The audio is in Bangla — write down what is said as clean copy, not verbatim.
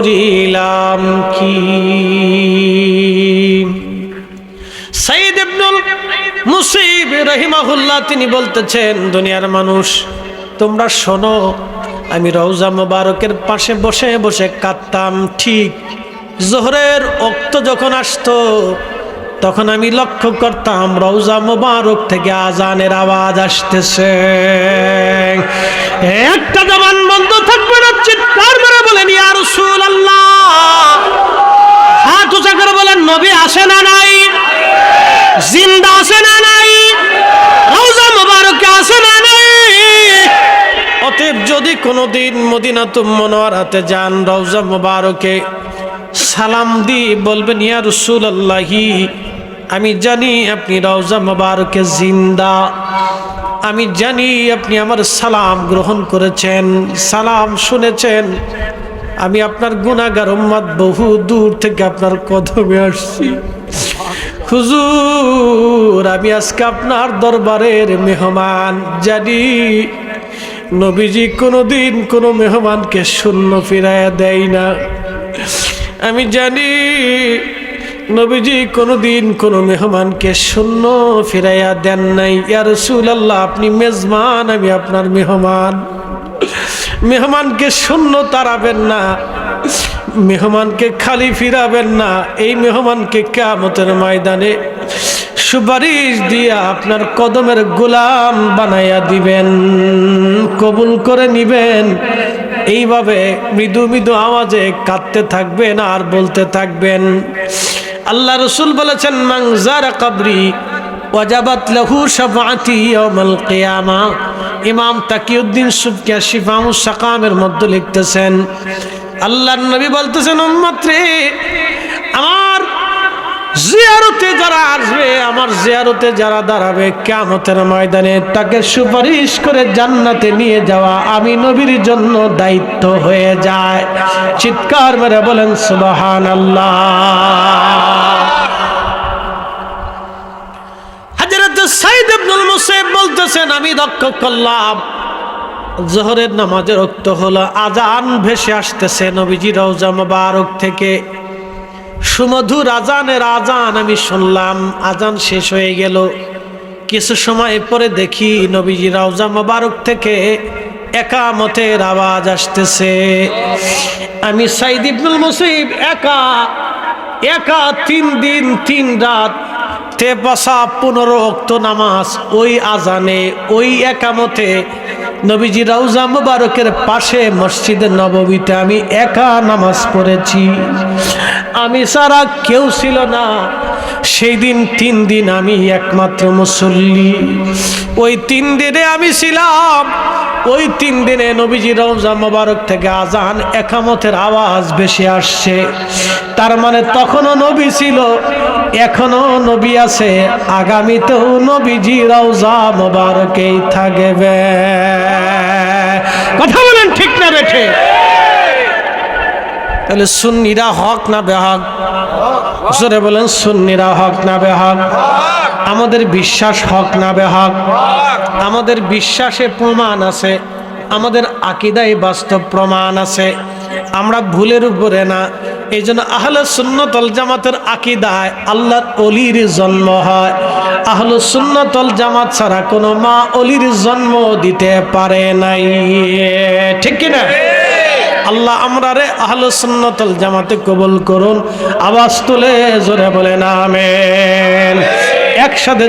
করিলাম কি। সাইদ ইবনুল মুসাইয়িব রাহিমাহুল্লাহ তিনি বলতেছেন, দুনিয়ার মানুষ তোমরা শোনো, আমি রওজা মোবারকের পাশে বসে বসে কাঁদতাম। ঠিক জোহরের ওয়াক্ত যখন আসতো তখন আমি লক্ষ্য করতাম রওজা মোবারক থেকে আজানের আওয়াজ আসতেছে। একটা জবান বন্ধ থাকবে না, চিৎকার করে বলেন ইয়া রাসূলুল্লাহ। হাত উঁচা করে বলেন নবী আসে না নাই, জিন্দা আছে না নাই, রওজা মোবারকে আছে না নাই। অতএব যদি কোনোদিন মদিনাতুল মুনাওয়ারাতে যান, রওজা মোবারকে সালাম দিয়ে বলবেন ইয়া রাসূলুল্লাহি, আমি জানি আপনি রওজা মোবারকে জিন্দা, আমি জানি আপনি আমার সালাম গ্রহণ করেছেন, সালাম শুনেছেন। আমি আপনার গুনাহগার উম্মত, বহু দূর থেকে আপনার কদমে আসছি। হুজুর, আমি আজকে আপনার দরবারের মেহমান। জানি নবীজি কোনোদিন কোনো মেহমানকে শূন্য ফিরাইয়া দেয় না। আমি জানি নবীজি কোনোদিন কোনো মেহমানকে শূন্য ফিরাইয়া দেন নাই। ইয়া রাসূলুল্লাহ, আপনি মেজবান, আমি আপনার মেহমান। মেহমানকে শূন্য তাড়াবেন না, মেহমানকে খালি ফিরাবেন না। এই মেহমানকে কিয়ামতের ময়দানে সুপারিশ দিয়া আপনার কদমের গোলাম বানাইয়া দিবেন, কবুল করে নিবেন। এইভাবে মৃদু মৃদু আওয়াজে কাঁদতে থাকবেন আর বলতে থাকবেন। আল্লাহ রাসূল বলেছেন, মান যারা কবরি ওয়াজাবাত লাহু শাফাআতি ইয়াউমাল কিয়ামা। ইমাম তাকিউদ্দিন সুবকি শিফাউস সাকামের মধ্যে লিখতেছেন, আল্লাহর নবী বলতেছেন, উম্মত রে, আমার জিয়ারতে যারা আসবে, আমার জিয়ারতে যারা দাঁড়াবে, কিয়ামতের ময়দানে তাকে সুপারিশ করে জান্নাতে নিয়ে যাওয়া আমি নবীর জন্য দায়িত্ব হয়ে যায়। চিৎকার মেরে বলেন সুবহানাল্লাহ। হযরত সাইদ ইবনুল মুসাইয়িব বলতেছেন, আমি লক্ষ্য করলাম জোহরের নামাজের ওয়াক্ত হলো, আজান ভেসে আসতেছে নবীজি রওজা মোবারক থেকে। সুমধুর আজানের আজান আমি শুনলাম। আজান শেষ হয়ে গেল, কিছু সময় পরে দেখি নবীজি রওজা মোবারক থেকে একামতের আওয়াজ আসতেছে। আমি সাইদ ইবনুল মুসাইয়িব একা 3 দিন 3 রাত 15 ওয়াক্ত নামাজ ওই আজানে, ওই একামতে নবীজি রওজা মুবারকের পাশে মসজিদে নববীতে আমি একা নামাজ পড়েছি। আমি ছাড়া কেউ ছিল না সেই দিন। 3 দিন আমি একমাত্র মুসল্লি। ওই 3 দিনে আমি ছিলাম। ওই 3 দিনে নবীজি রওজা মুবারক থেকে আজান একামতের আওয়াজ বেশি আসছে। তার মানে তখনও নবী ছিল, এখনো নবী আছে, আগামীতেও নবীজি রওজা মুবারকেই থাকবে। কথা বলেন ঠিক না বেঠে? তাহলে সুন্নিরা হক না বেহক? জোরে বলেন, সুন্নিরা হক না বেহক? আমাদের বিশ্বাস হক না বেহক? আমাদের বিশ্বাসে প্রমাণ আছে, আমাদের আকীদায় বাস্তব প্রমাণ আছে, আমরা ভুলের উপরে না। এই জন্য আহলে সুন্নাত ওয়াল জামাতের আকীদায় আল্লাহর ওলির জন্ম হয়। আহলে সুন্নাত ওয়াল জামাত ছাড়া কোনো মা ওলির জন্ম দিতে পারে নাই। ঠিক কি না? আল্লাহ আমরারে আহলে সুন্নাত ওয়াল জামাতে কবুল করুন। আওয়াজ তুলে জোরে বলেন আমিন। একসাথে